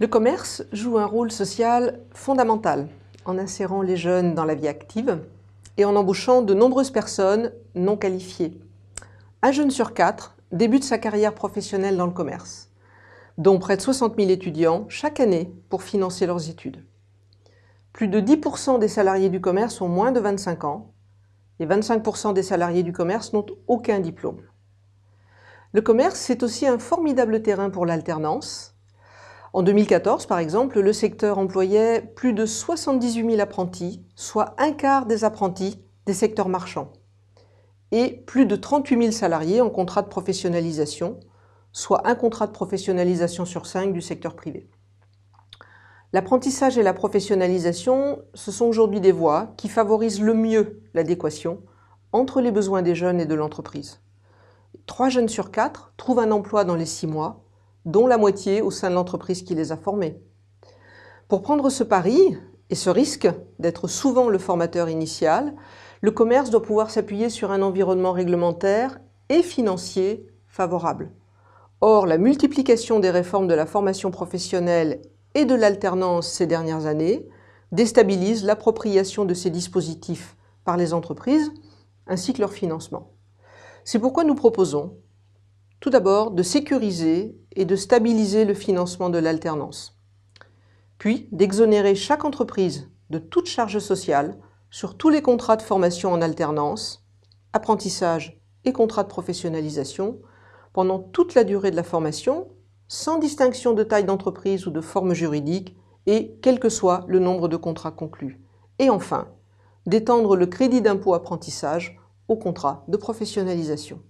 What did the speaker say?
Le commerce joue un rôle social fondamental en insérant les jeunes dans la vie active et en embauchant de nombreuses personnes non qualifiées. Un jeune sur 4 débute sa carrière professionnelle dans le commerce, dont près de 60 000 étudiants chaque année pour financer leurs études. Plus de 10% des salariés du commerce ont moins de 25 ans et 25% des salariés du commerce n'ont aucun diplôme. Le commerce, c'est aussi un formidable terrain pour l'alternance. En 2014, par exemple, le secteur employait plus de 78 000 apprentis, soit un quart des apprentis des secteurs marchands, et plus de 38 000 salariés en contrat de professionnalisation, soit un contrat de professionnalisation sur 5 du secteur privé. L'apprentissage et la professionnalisation, ce sont aujourd'hui des voies qui favorisent le mieux l'adéquation entre les besoins des jeunes et de l'entreprise. 3 jeunes sur 4 trouvent un emploi dans les 6 mois, dont la moitié au sein de l'entreprise qui les a formés. Pour prendre ce pari et ce risque d'être souvent le formateur initial, le commerce doit pouvoir s'appuyer sur un environnement réglementaire et financier favorable. Or, la multiplication des réformes de la formation professionnelle et de l'alternance ces dernières années déstabilise l'appropriation de ces dispositifs par les entreprises ainsi que leur financement. C'est pourquoi nous proposons tout d'abord de sécuriser et de stabiliser le financement de l'alternance, puis d'exonérer chaque entreprise de toute charge sociale sur tous les contrats de formation en alternance, apprentissage et contrats de professionnalisation pendant toute la durée de la formation, sans distinction de taille d'entreprise ou de forme juridique et quel que soit le nombre de contrats conclus. Et enfin, d'étendre le crédit d'impôt apprentissage aux contrats de professionnalisation.